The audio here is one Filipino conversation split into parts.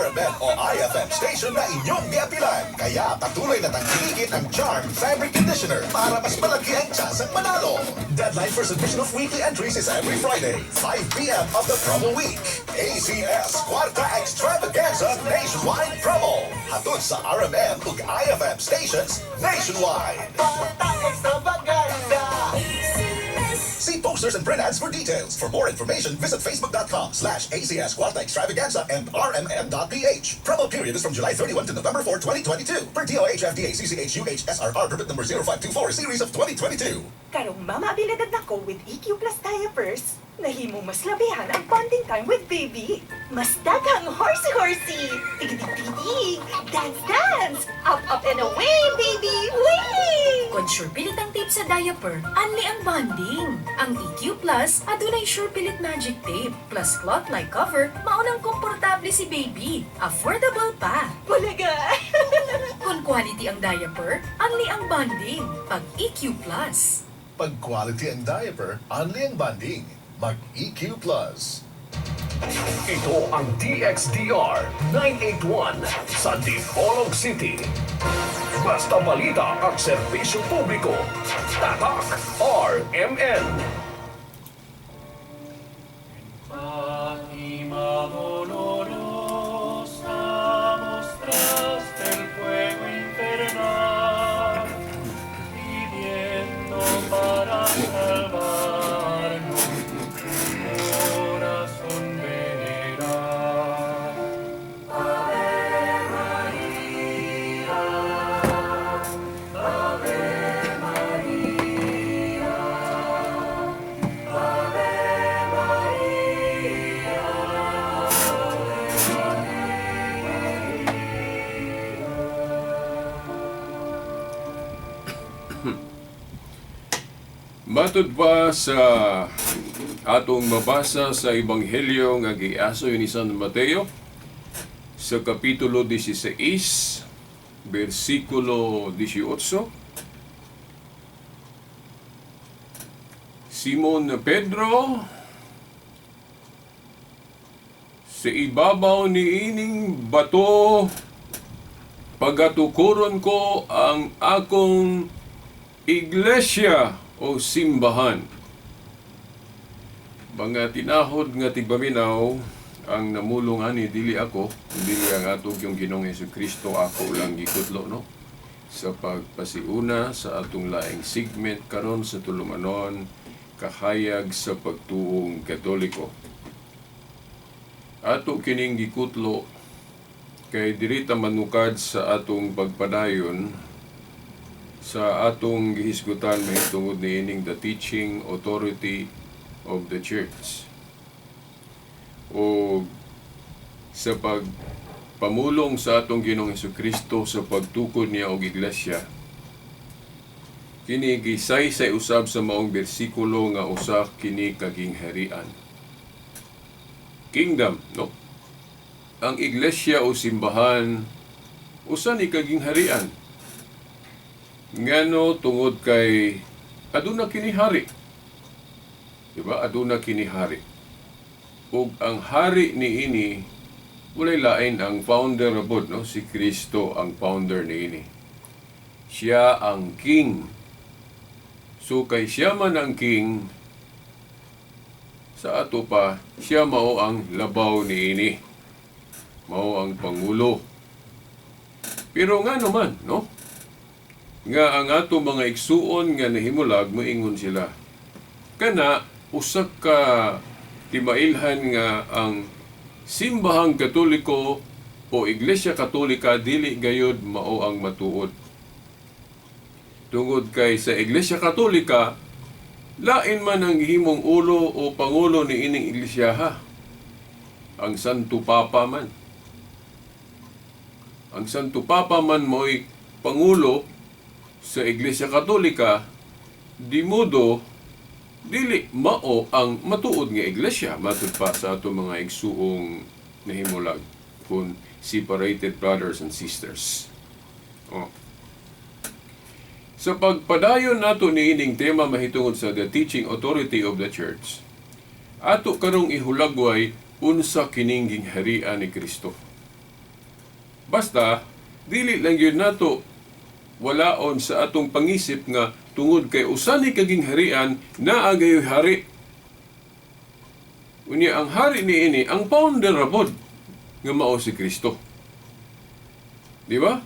RMN o IFM station na inyong giapilan. Kaya patuloy na tangkilikin ang Charm Fabric Conditioner para mas malaki ang tsansang manalo. Deadline for submission of weekly entries is every Friday, 5 p.m. of the promo week. ACS Quarta Extravaganza Nationwide Promo. Hatod sa RMN ug IFM stations nationwide. See posters and print ads for details. For more information, visit facebook.com/ACS Quarta Extravaganza and rmn.ph. Promo period is from July 31 to November 4, 2022. Per DOH FDA CCH SRR permit number 0524 series of 2022. Karong mama abilidad nako with EQ Plus diapers. Nahimo mas labihan ang bonding time with baby. Mas daghang horsey-horsey. Tigidig-tigidig. Dance-dance. Up and away, baby. Way! Kung sure pilit ang tape sa diaper, anli ang bonding. Ang EQ Plus, adunay sure pilit magic tape. Plus cloth-like cover, maunang komportable si baby. Affordable pa. Bulaga! Kung quality ang diaper, anli ang bonding. Pag EQ Plus. Pag quality ang diaper, only ang banding. Mag-EQ Plus. Ito ang DXDR 981 sa Dipolog City. Basta balita at serbisyo publiko. Tatak RMN. Matod pa sa atong mabasa sa Ebanghelyo nga giaso ni San Mateo sa kapitulo 16, versikulo 18. Simon Pedro, sa ibabaw ni ining bato pagatukuron ko ang akong iglesia o simbahan. Mga tinahod nga tigbaminaw ang namulong ani dili ako, dili ang atong yung Ginoong Jesucristo, ako lang gikutlo no sa pagpasiuna sa atong laing segment karon sa tulumanon kahayag sa pagtuong Katoliko. Ato kining gikutlo kay diri ta manukad sa atong pagpadayon sa atong gihisgutan mahitungod niining the teaching authority of the church o sa pagpamulong sa atong Ginoong Jesucristo sa pagtukod niya og iglesia. Kini gisaysay usab sa maong bersikulo nga usa kini kagingharian. Kingdom, no? Ang iglesia o simbahan usa ni kagingharian. Ngano tungod kay aduna kini hari. Diba? Aduna kini hari. Ug ang hari niini walay lain ang founder abot, no? Si Kristo ang founder niini. Siya ang king. So kay siya man ang king, sa ato pa siya mao ang labaw niini. Mao ang pangulo. Pero nga naman, no? Nga ang ato mga igsuon nga nahimulag moingon sila. Kana usa ka timailhan nga ang simbahang Katoliko o Iglesia Katolika dili gayud mao ang matuod. Tungod kay sa Iglesia Katolika lain man ang himong ulo o pangulo ni ining iglesia. Ang Santo Papa man. Ang Santo Papa man mo'y pangulo sa Iglesia Katolika, di modo dili mao ang matuod nga iglesia matud pa sa ato mga igsuong nahimulag kun separated brothers and sisters. Sa pagpadayon nato niining tema mahitungod sa the teaching authority of the church, ato karong ihulagway unsa kining gingharian ni Kristo. Basta dili lang yun nato walaon sa atong pangisip nga tungod kay usa ni kagingharian naa gayoy hari. Unya ang hari niini ang founder rabod nga mao si Kristo. Di ba?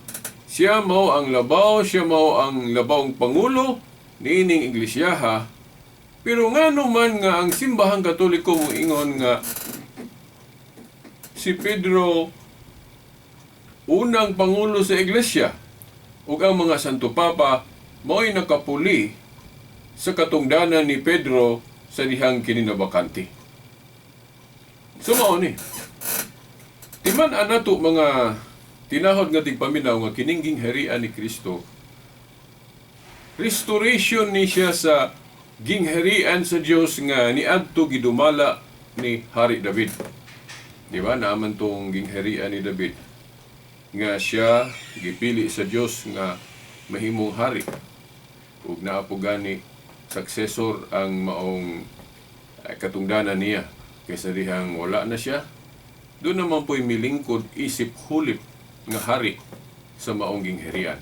Siya mao ang labaw, siya mao ang labawng pangulo niining iglesiyaha. Pero ngano man nga ang simbahang Katoliko mo ingon nga si Pedro unang pangulo sa iglesia ug ang mga Santo Papa mao'y nakapuli sa katungdanan ni Pedro sa dihang kininabakanti. So mao ni. Timan anato mga tinahod nga tigpaminaw nga kining gingharian ni Kristo. Restoration ni siya sa gingharian sa Dios nga niadto gidumala ni Hari David. Di ba? Naaman tong gingharian ni David nga siya gipili sa Dios nga mahimong hari. Ug naa po gani successor ang maong katungdanan niya kaysa dihang wala na siya. Doon naman po'y milingkod isip hulip nga hari sa maong gingharian.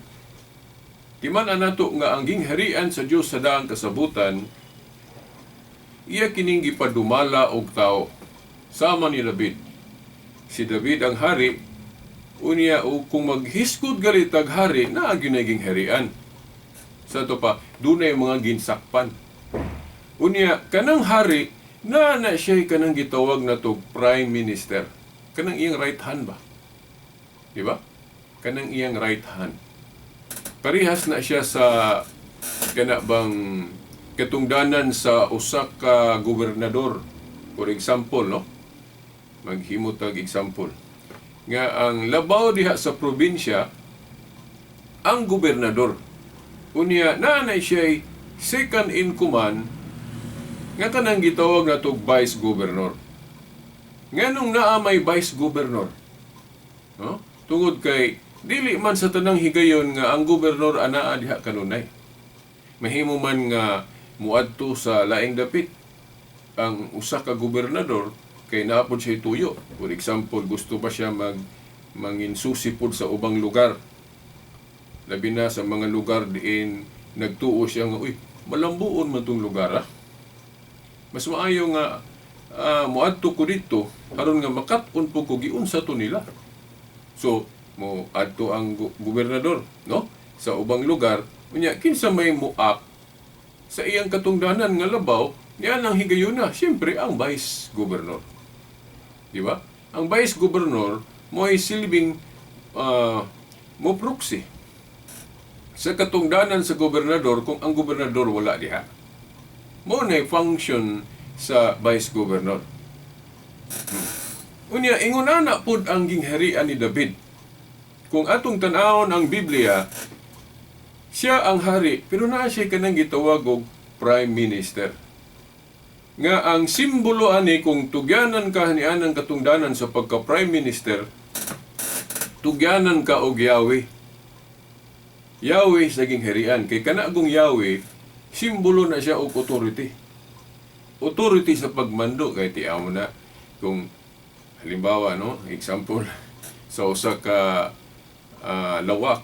Timan anato nga ang gingharian sa Dios sa daang kasabutan iya kining gipadumala og tao sama ni David. Si David ang hari unya o kung maghiskod galitag hari na gyud gingharian. Sa to pa dunay mga ginsakpan. Unya kanang hari na siya kanang gitawag na to prime minister. Kanang iyang right hand ba? Di ba? Kanang iyang right hand. Parihas na siya sa kanabang katungdanan sa usa ka gobernador. For example, no? Maghimutag example. Nga ang labaw diha sa probinsya ang gobernador. Unya nanay siya second in command nga kanang gitawag na to vice governor. Nganong naa may vice governor? No? Tungod kay dili man sa tanang higayon nga ang gobernador anaa diha kanunay. Mahimo man nga muadto sa laing dapit ang usa ka gobernador kay naapod siya tuyo. For example, gusto ba siya manginsusi pod sa ubang lugar? Labi na sa mga lugar diin nagtuo siya nga, uy, malambuon man tong lugar, ah. Mas maayo nga muadto ko dito aron nga makat-on po ko giunsa to nila. So, mo adto ang gobernador, no? Sa ubang lugar, unya kinsa may muak sa iyang katungdanan nga labaw, niya ang higayon na, siyempre ang vice governor. Di ba? Ang vice governor mo ay silbing mo proxy sa katungdanan sa gobernador kung ang gobernador wala diha. Mo na function sa vice governor. Unya ingon ana pud ang gingharian ni David. Kung atong tan-awon ang Biblia, siya ang hari, pero naa siya kanang gitawag og prime minister. Nga ang simbolo ani kung tugyanan ka nian ang katungdanan sa pagka prime minister, tugyanan ka og Yahweh. Yahweh sa gingharian. Kay kanagong Yahweh, simbolo na siya og authority. Authority sa pagmando kay tiaw mo na kung halimbawa, no, example sa usa ka lawak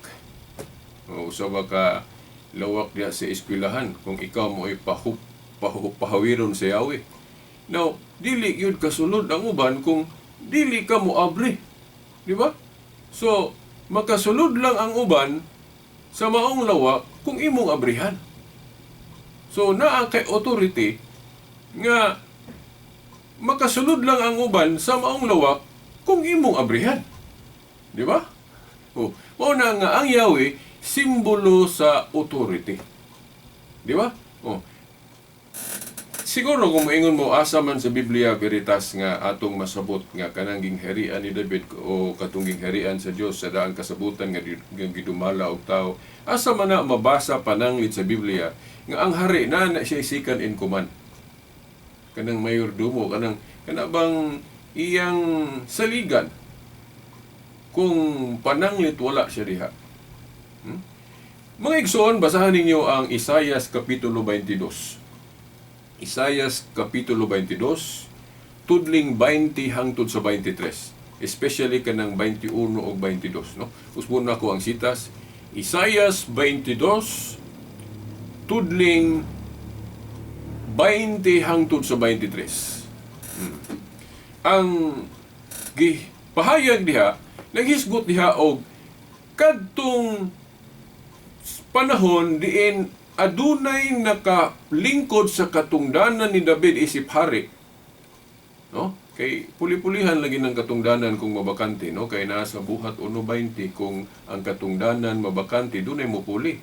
o usa ba ka lawak diha sa eskwelahan kung ikaw mo ay pahawiron sa Yahweh. Now, dili yun kasulod ang uban kung dili ka mo abri. Di ba? So, makasulod lang ang uban sa maong lawak kung imong abrihan. So, naa kay authority nga makasulod lang ang uban sa maong lawak kung imong abrihan. Di ba? O, mauna nga ang Yahweh, simbolo sa authority. Di ba? O, siguro kung maingon mo, asa man sa Biblia veritas nga atong masabot nga kanang gingharian ni David o katong gingharian sa Dios sa daang kasabutan nga gidumala og tao, asa man na mabasa pananglit sa Biblia nga ang hari na siya second in command. Kanang mayordomo, kanabang iyang saligan kung pananglit wala siya diha. Mga igsoon, basahan ninyo ang Isaias Kapitulo 22. Isaias Kapitulo 22, tudling 20 hangtod sa 23. especially kanang 21 o 22, no? Usbon na ko ang sitas. Isaias 22 tudling 20 hangtod sa 23. Ang pahayag diha, naghisgot diha og kadtong panahon diin adunay nakalingkod sa katungdanan ni David isip hari. No? Kay puli-pulihan lagi ng katungdanan kung mabakante, no? Kay nasa buhat 1:20 kung ang katungdanan mabakante dunay mopuli.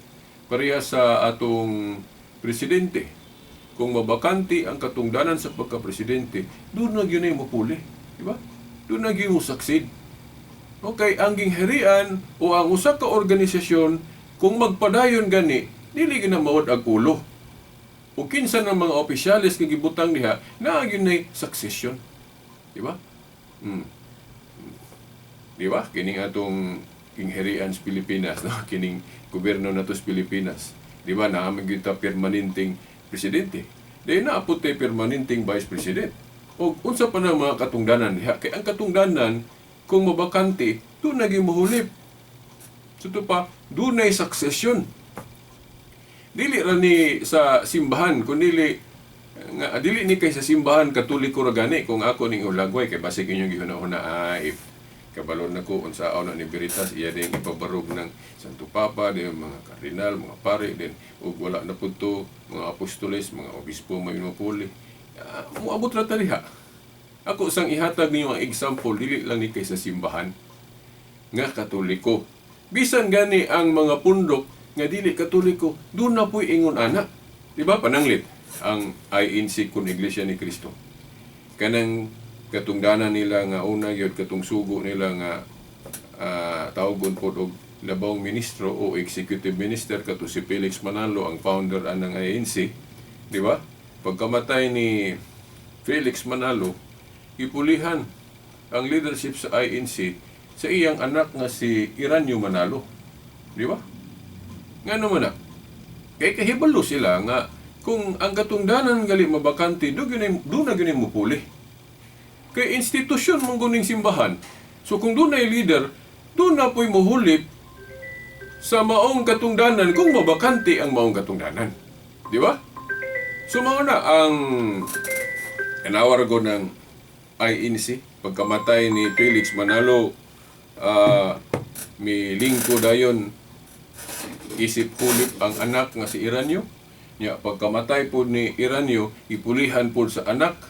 Pareha sa atong presidente. Kung mabakante ang katungdanan sa pagka-presidente, doon na yun ay mapuli. Diba? Doon na yun mo succeed. Okay, ang gingharian o ang usa ka organisasyon, kung magpadayon gani, dili na mawad ag ulo. O kinsa ng mga opisyalis nga gibutang diha, na yun ay succession. Diba? Diba? Kining atong gingharian sa Pilipinas, no? Kining gobyerno na to sa Pilipinas. Diba? Naamag kita permanenteng presidente. Dahil naapot tayo permanenteng vice president. O unsa pa na mga katungdanan diha. Kaya ang katungdanan, kung mabakante, doon naging mahulip. So ito pa, doon ay succession. Dili ra ni sa simbahan, kung dili ni kay sa simbahan katoliko ra gani kung ako ning ulagway kay basig inyong gihuna-huna if kabalon nako unsa ana ni Veritas iya din ipabarog ng Santo Papa din mga kardinal, mga pare din ug wala na pudto mga apostoles, mga obispo may mapuli. Moabot ra ta diha. Ako sang ihatag ninyo ang example dili lang ni kay sa simbahan nga katoliko. Bisan gani ang mga pundok nga dili katoliko, doon na po'y ingon anak. Diba? Pananglit ang INC kun Iglesia ni Cristo. Kanang katungdanan nila nga una yun, katong sugo nila nga tawgon po og labawng ministro o executive minister kato si Felix Manalo, ang founder ng INC. Diba? Pagkamatay ni Felix Manalo, ipulihan ang leadership sa INC sa iyang anak nga si Iranyo Manalo. Diba? Nga naman na, kay kahibalo sila nga kung ang katungdanan gali mabakante, doon na ganin mo puli. Kay institusyon mong guning simbahan, so kung doon ay leader, doon na po'y muhulip sa maong katungdanan kung mabakante ang maong katungdanan. Di ba? So mauna ang inawar ko ng INC, pagkamatay ni Felix Manalo, may lingko dayon isip hulip ang anak nga si Iranyo. Nya pagkamatay po ni Iranyo, ipulihan po sa anak.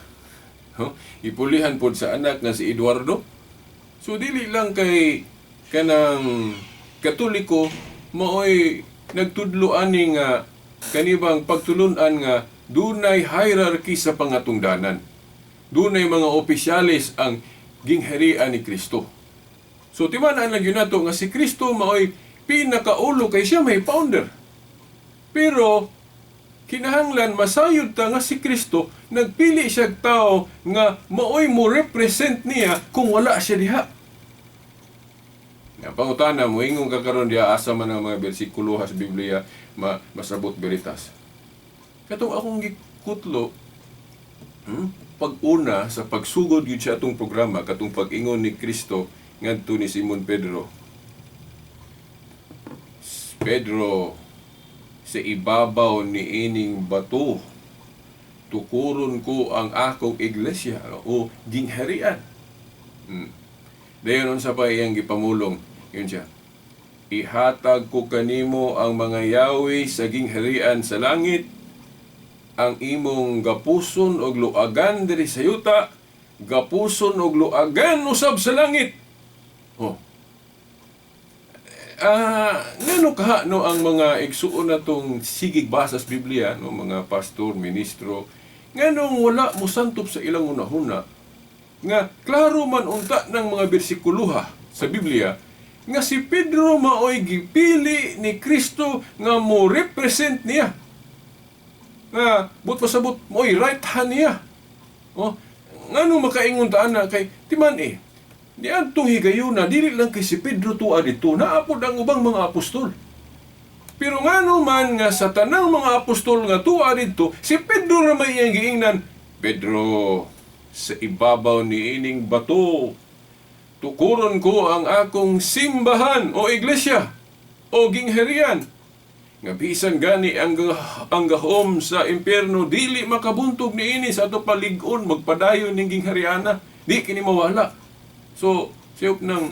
Ipulihan po sa anak nga si Eduardo. So dili lang kay kanang Katoliko maoy nagtudlo ani nga kanibang pagtulunan nga dunay hierarchy sa pangatungdanan. Dunay mga opisyalis ang gingharian ni Kristo. So timaan lang yun nato nga si Kristo maoy pinakaulo kay siya may founder. Pero kinahanglan masayod ta nga si Kristo nagpili siya tao nga maoy mo represent niya kung wala siya diha. Nga pangutana mo ingong kakaron diha asa man ang mga bersikulo sa Biblia masabot Veritas. Katong akong gikutlo pag-una sa pagsugod gyud sa atong programa katong pag-ingon ni Kristo ngadto ni Simon Pedro, sa ibabaw ni ining bato, tukuron ko ang akong iglesia o gingharian. Dayon sa pa iyang gipamulong, yun siya. Ihatag ko kanimo ang mga yawi sa gingharian sa langit, ang imong gapuson og luagan diri sa yuta, gapuson og luagan usab sa langit. Oh. Ngano kaha no ang mga igsuon natong sigig basa sa Biblia no mga pastor, ministro nganong wala mo santop sa ilang unahuna nga klaro man unta ng mga bersikuluha sa Biblia nga si Pedro maoy gipili ni Kristo nga mo represent niya nga but pasabot mo'y right hand niya. Ngano makaingon ta ana kay timan di antong higayuna, dili lang kay si Pedro tuwa dito, naapod ang ubang mga apostol. Pero ngano man nga sa tanang mga apostol nga tuwa dito, si Pedro na may iyang giingnan, Pedro, sa ibabaw ni ining bato, tukuron ko ang akong simbahan o iglesia o gingherian. Nga bisan gani ang gahom sa impyerno dili makabuntog niini sa ato palig-on magpadayon ning ginghariana. Di kini mawala. So, siyop nang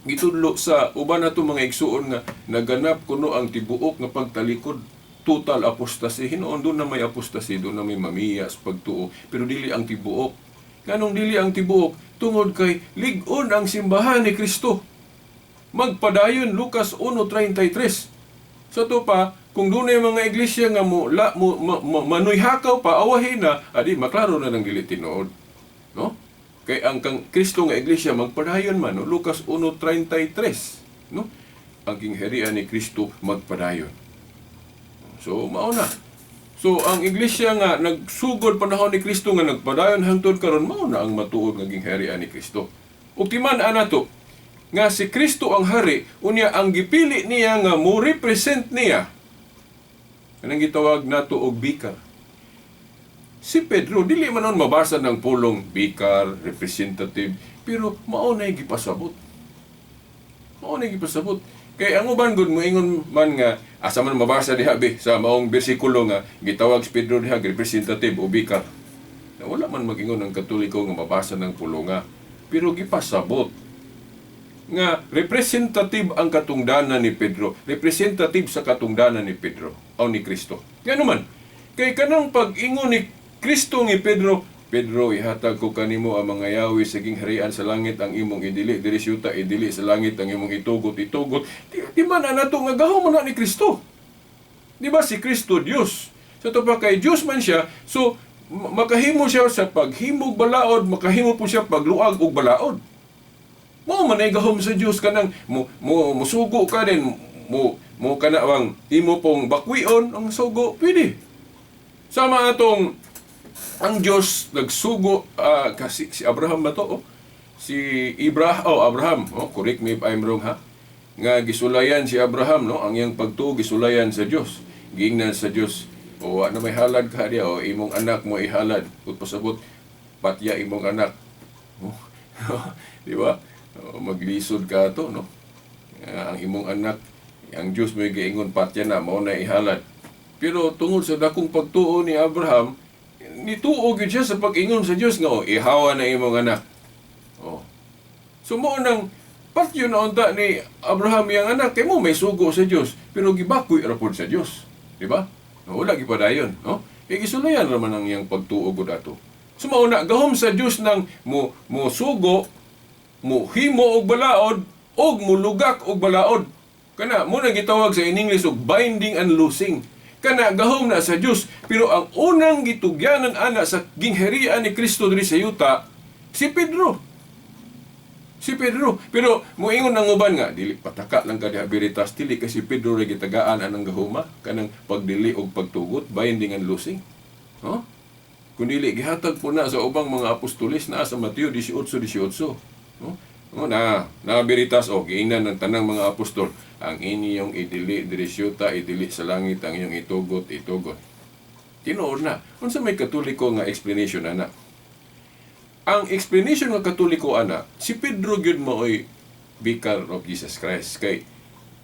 gitudlo sa uban nato mga igsuon nga naganap kuno ang tibuok nga pagtalikod, total apostasy. Hinoon doon na may apostasy, doon na may mamiyas pagtuo, pero dili ang tibuok. Nganong dili ang tibuok? Tungod kay lig-on ang simbahan ni Kristo. Magpadayon Lucas 1:33. Sa to pa, kung doon ay mga iglesia nga manuyhakaw pa, awahin na, adi maklaro na ng dili tinuod. No? Kay ang Kristo nga iglesia magpadayon man, no? Lucas 1:33, no? Ang gingharian ni Kristo magpadayon. So mauna. So ang iglesia nga nagsugod panahon ni Kristo nga nagpadayon hangtod karon, mauna ang matuod nga gingharian ni Kristo. Ug timan-an nato nga si Kristo ang hari, unya ang gipili niya nga mo represent niya. Anong gitawag nato og bikar. Si Pedro, dili man nun mabasa ng pulong bikar, representative, pero maunay gipasabot. Maunay gipasabot. Kaya ang uban gud mo ingon man nga, asa man mabasa diha sa maong bersikulo nga, gitawag si Pedro diha representative o bikar. Na wala man mag-ingon ang Katoliko nga mabasa ng pulonga, pero gipasabot. Nga representative ang katungdanan ni Pedro, representative sa katungdanan ni Pedro o ni Kristo. Nga naman, kay kanang pag-ingon ni Kristo ni Pedro, Pedro, ihatag ko kanimo ang mga yawi sa gingharian sa langit, ang imong idili, diri syuta idili sa langit, ang imong itugot. Di man na nato nga gahom na ni Kristo. Di ba si Kristo Dios? Sa to pa kay Dios man siya, so makahimo siya sa paghimog balaod, makahimo po siya pagluag og balaod. Mo man ay gahom sa Dios kanang musugo ka din, mo kanawang imo pong bakwion ang sugo, pwede. Sama atong ang Diyos nagsugo, kasi si Abraham ba to? Abraham, correct me if I'm wrong ha? Nga gisulayan si Abraham, no? Ang iyang pagtuo gisulayan sa Diyos. Giingnan sa Diyos, o na may halad ka diya, o imong anak mo ihalad. Kung pasabot, patya imong anak. Di ba? Maglisod ka to, no? Ang imong anak, ang Diyos mo giingon patya na, mao na ihalad. Pero tungod sa dakong pagtuo ni Abraham, nituo gyud siya sa pag-ingon sa Dios nga ihawa na imong anak. So mo nang patyo na unta ni Abraham yang anak kay mo may sugo sa Dios pero gibakoy ra pod sa Dios, di ba? Wala gipadayon, no? Kay gisulayan ra man ang iyang pagtuo gud ato. So mao na gahom sa Dios nang mo sugo, mo himo og balaod og mulugak og balaod. Kana mo na gitawag sa in English og binding and loosing. Kana gahom na sa Dios, pero ang unang gitugyanan ana sa gingharian ni Kristo diri sa yuta si Pedro. Pero moingon nang uban nga dili pataka lang ka diha veritas, dili kasi Pedro ra gitagaan anang gahuma kanang pagdili og pagtugot, binding and loosing. Kung dili gihatag po na sa ubang mga apostoles na sa Mateo 18:18. Na veritas giingnan ng tanang mga apostol, ang inyong idili diri syuta idili sa langit, ang inyong itugot. Tinuod na. Unsa may Katoliko nga explanation ana? Ang explanation ng Katoliko ana, si Pedro gyud maoy vicar of Jesus Christ. Kay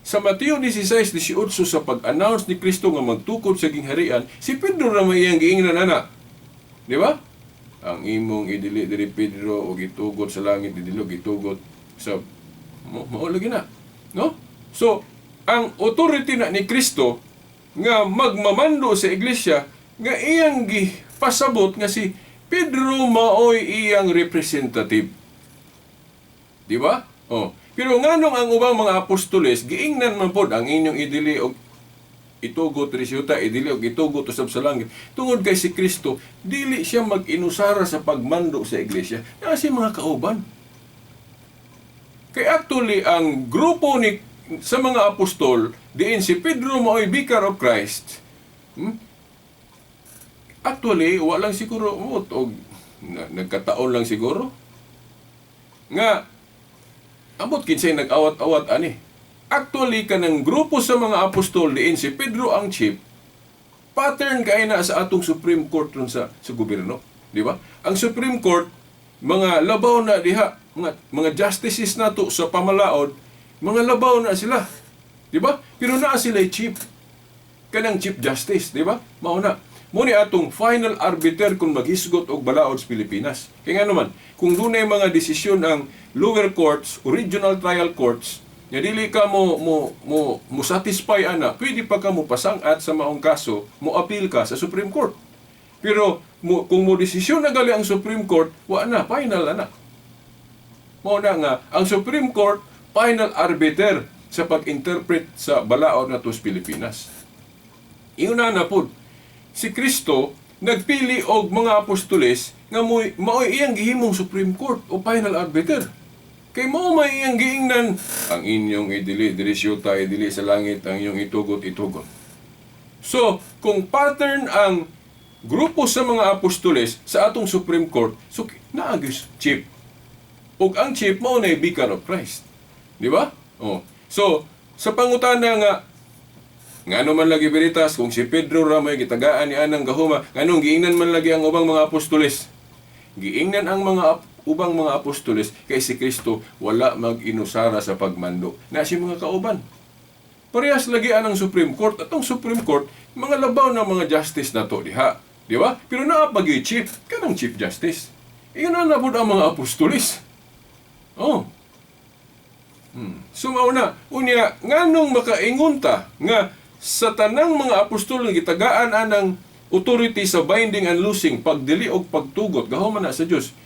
sa Mateo 16:18 sa pag-announce ni Kristo nga magtukod sa gingharian, si Pedro ra may iyang giingnan ana. Di ba? Ang imong idili diri Pedro o gitugot sa langit, idilog gitugot sa maulagi na, no? So ang authority na ni Kristo nga magmamando sa iglesia nga iyang gipasabot nga si Pedro maoy iyang representative, di ba? Pero nganong ang ubang mga apostoles giingnan man pod ang inyong idili og itugot diri syuta idili og itugot usab sa langit, tungod kay si Kristo dili siya mag-inusara sa pagmando sa iglesia na si mga kauban. Kay actually ang grupo ni sa mga apostol diin si Pedro maoy vicar of Christ, actually walang siguro og nagkataon lang siguro nga ambot kinsay nag-awat-awat ani. Actually, kanang grupo sa mga apostol diin si Pedro ang chief, pattern kay na sa atong Supreme Court ron sa gobyerno, di ba? Ang Supreme Court, mga labaw na diha, mga justices nato sa pamalaod, mga labaw na sila. Di ba? Pero naa sila chief. Kanang chief justice, di ba? Mauna. Muni atong final arbiter kung maghisgot og balaod sa Pilipinas. Kaya nga naman, kung dunay mga desisyon ang lower courts o regional trial courts, nga dili ka mo satisfy ana, pwede pa ka mo pasangat sa maong kaso, mo appeal ka sa Supreme Court. Pero kung mo desisyon na gali ang Supreme Court, wa na, final na. Mauna nga, ang Supreme Court, final arbiter sa pag-interpret sa balaod na to sa Pilipinas. Iuna na po, si Kristo nagpili og mga apostoles nga mao iyang gihimong Supreme Court o final arbiter. Kay mao may iyang giingnan, ang inyong idili diri syuta idili sa langit, ang inyong itugot. So, kung pattern ang grupo sa mga apostoles sa atong Supreme Court, so naagis chief. Ug ang chief mao na Vicar of Christ. Di ba? Oh. So, sa pangutana nga ano man lagi veritas, kung si Pedro ra may gitagaan ni anang gahuma, nganong giingnan man lagi ang ubang mga apostoles. Giingnan ang ubang mga apostoles kay si Kristo wala mag-inusara sa pagmando na si mga kauban. Parehas lagi anang Supreme Court. At ang Supreme Court, mga labaw na mga justice na to diha. Di ba? Pero naapag chief, kanang Chief Justice. Iyon na nabod ang mga apostoles. Oh. So mauna, unya, nganong makaingon ta nga sa tanang mga apostol nga gitagaan anang authority sa binding and loosing, pagdili og pagtugot gahuman na sa Dios.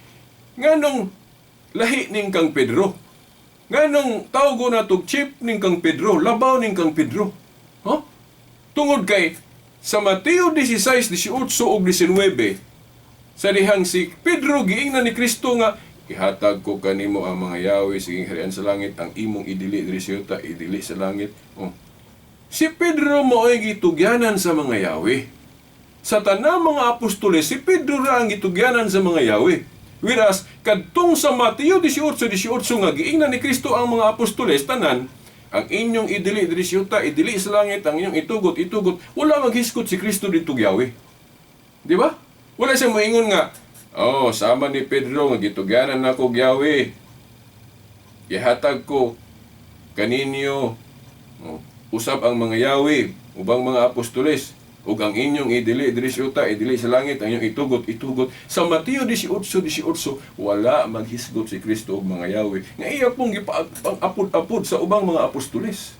Nganong lahi ning kang Pedro? Nganong tawgo na tog chief ning kang Pedro, labaw ning kang Pedro? Huh? Tungod kay sa Mateo 16:18 ug 19 sa dihang si Pedro giingnan ni Kristo nga ihatag ko kanimo ang mga yawi siging harian sa langit, ang imong idili diri sa yuta idili sa langit. Oh. Si Pedro mo'y gitugyanan sa mga yawi. Sa tanang mga apostoles, si Pedro ra ang gitugyanan sa mga yawi. Whereas, kadtong sa Mateo 18:18 nga giingnan ni Kristo ang mga apostoles, tanan, ang inyong idili diri sa yuta idili sa langit, ang inyong itugot, wala maghiskot si Kristo dito yawi. Di ba? Wala siya moingon nga, oh, sama ni Pedro nga gitugyanan nako yawi. Ihatag ko kaninyo. Oh, usab ang mga yawi, ubang mga apostoles, ug ang inyong idili diri sa yuta idili sa langit, ang inyong itugot. Sa Mateo 18:18 wala maghisgot si Kristo og mga yawi. Nga iya pong gipang-apod-apod sa ubang mga apostoles.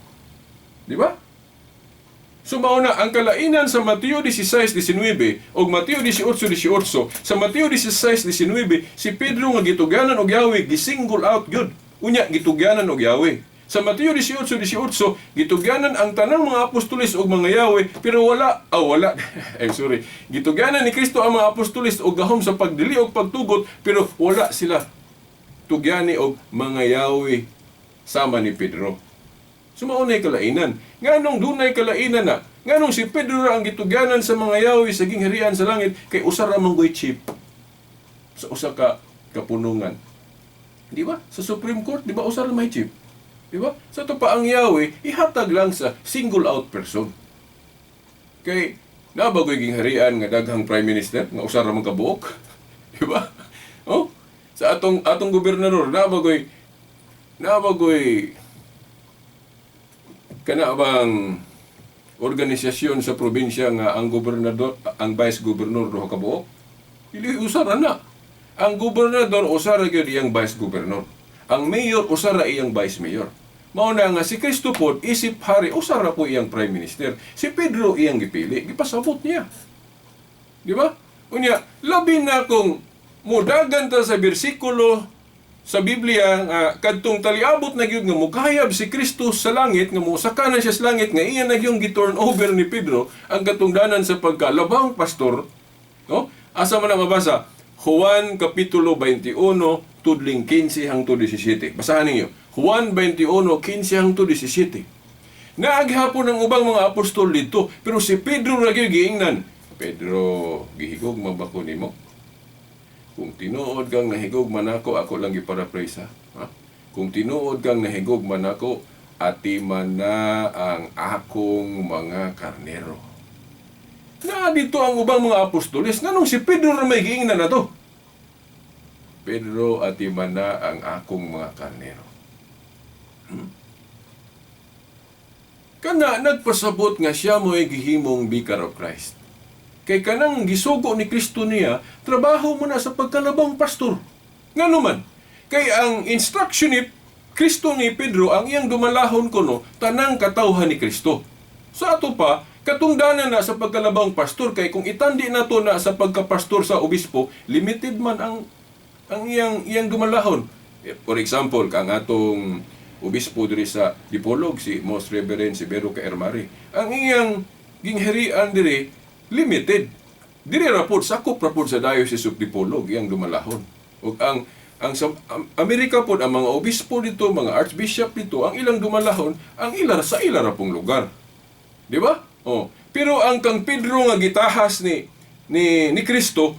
Di ba? So mauna ang kalainan sa Mateo 16:19 ug Mateo 18:18. Sa Mateo 16:19 si Pedro nga gitugyanan og yawi gisingle out gyud. Unya gitugyanan og yawi. Sa Mateo 18:18, gitugyanan ang tanang mga apostoles og mga yawi, pero wala. Gitugyanan ni Kristo ang mga apostoles og gahom sa pagdili og pagtugot, pero wala sila tugyani og mga yawi sama ni Pedro. Sumaunay kalainan. Nganong dunay kalainan na? Nganong si Pedro ra ang gitugyanan sa mga yawi sa gingharian sa langit kay usa ra manggoy chief sa usa ka kapunungan. Di ba? Sa Supreme Court, di ba usa ra may chief? Diba? Sa ito pa ang yawi, ihatag lang sa single out person. Kay, nabagoy gingharian nga daghang prime minister, nga usara man kabuok. Diba? Oh? Sa atong gobernador, nabagoy kana bang organisasyon sa probinsya nga ang gobernador, ang vice governor do kabuok? Dili usara na. Ang gobernador usara gyud iyang vice governor. Ang mayor usara iyang vice mayor. Mauna nga si Kristo po isip hari usara po iyang prime minister. Si Pedro iyang gipili, gipasabot niya. Di ba? Unya, labi na kung mudagan ta sa bersikulo sa Biblia nga kadtong taliabot na gyud nga mukayab si Kristo sa langit, nga musaka na siya sa langit, nga iyan na yung giturn over ni Pedro ang katungdanan sa pagkalabang pastor. No? Asa man na mabasa? Juan Kapitulo 21, tudling 15 hangtod 17. Basahan ninyo. Juan 21, 15 hangtod 17. Naaghapon ang ubang mga apostol dito, pero si Pedro ra gyud giingnan. Pedro, gihigog mabako nimo? Kung tinuod kang nahigog man ako lang giparaphrase ha. Kung tinuod kang nahigog man ako, atiman na ang akong mga karnero. Na dito ang ubang mga apostoles, nganong si Pedro na may giingnan na to. Pedro, atiman na ang akong mga karnero. Kana nagpasabot nga siya mo'y gihimong Vicar of Christ. Kay kanang gisugo ni Kristo niya, trabaho mo na sa pagkalabang pastor. Nga naman, kay ang instruction ni Kristo ni Pedro, ang iyang dumalahon kuno, tanang katawhan ni Kristo. Sa ato pa, katungdanan na sa pagkalabang pastor, kay kung itandi na to na sa pagkapastor sa obispo, limited man ang iyang dumalahon. For example, kang atong obispo diri sa Dipolog, si Most Reverend si Bero Kaermari, ang iyang gingherian diri, limited. Diri rapod, sakop rapod sa Diocese of Dipolog, iyang dumalahon. O ang sa Amerika po, ang mga obispo dito, mga archbishop dito, ang ilang dumalahon, ang ilar sa ilara pong lugar. Di ba? Oh. Pero ang kang Pedro nga gitahas ni Kristo,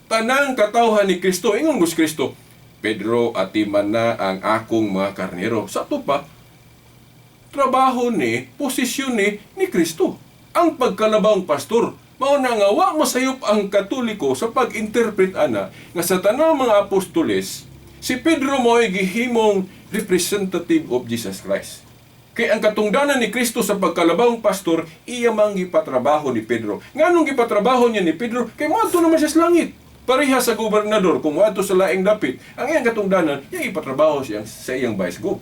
tanang katawhan ni Kristo, ingon gus Kristo, Pedro, atiman na ang akong mga karnero. Sa ito pa, trabaho ni, posisyon ni Kristo. Ang pagkalabang pastor, mauna nga wa masayop ang Katoliko sa pag-interpret ana nga sa tanang mga apostoles, si Pedro mo'y gihimong representative of Jesus Christ. Kay ang katungdanan ni Kristo sa pagkalabang pastor, iya mang gipatrabaho ni Pedro. Nganong gipatrabaho niya ni Pedro? Kay moadto naman siya sa langit. Pareha sa gobernador, kung moadto sa laing dapit, ang iyang katungdanan, iya ipatrabaho siya sa iyang vice-gov.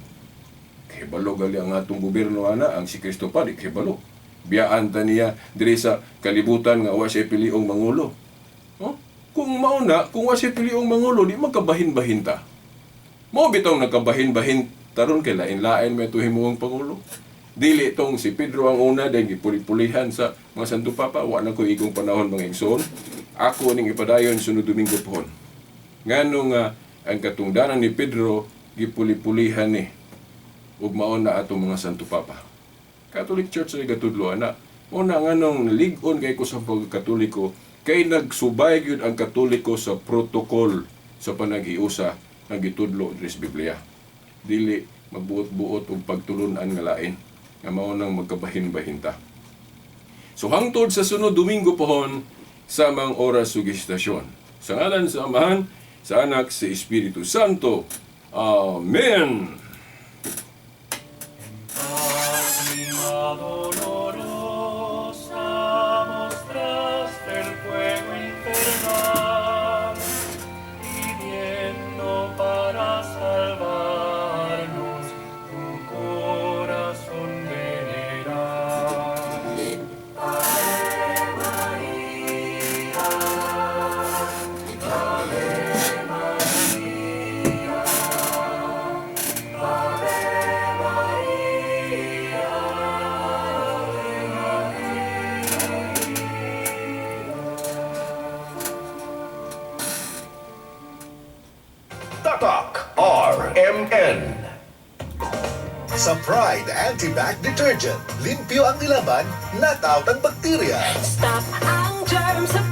Kay balo gali ang atong gobyerno ana, ang si Kristo pa, di kay balo. Biyaan ta niya diri sa kalibutan nga wa siya piliong mangulo. Oh? Kung mauna, kung wa siya piliong mangulo, di magkabahin-bahin ta. Mao bitaw nagkabahin-bahin taron kay lain-lain may tuhimuong pangulo. Dili tong si Pedro ang una dahil gipuli-pulihan sa mga Santo Papa, wa na ko igong panahon mga igsoon. Ako ning ipadayon sunod Domingo pohon. Nganong ang katungdanan ni Pedro gipuli-pulihan ni ug mao na ato mga Santo Papa. Catholic Church ay gatudlo ana. Una nga nung lig-on kay ko sa pagkatoliko, kay nagsubay gyud ang Katoliko sa protocol sa panaghiusa nga gitudlo diri sa Biblia. Dili magbuot-buot og pagtulunan nga lain nga mao nang magkabahin-bahin ta. So hangtod sa sunod Domingo pohon sa mga oras sugestasyon. Sa ngalan sa Amahan, sa Anak, sa Espiritu Santo. Amen. Dolorosa mostraste el fuego infernal, pidiendo para salvarnos tu corazón veneral. Ave María, Ave María, Ave María. Tatak RMN. Sa Pride Anti-Bac Detergent, limpyo ang nilaban, not out ang bakterya. Stop ang germs sa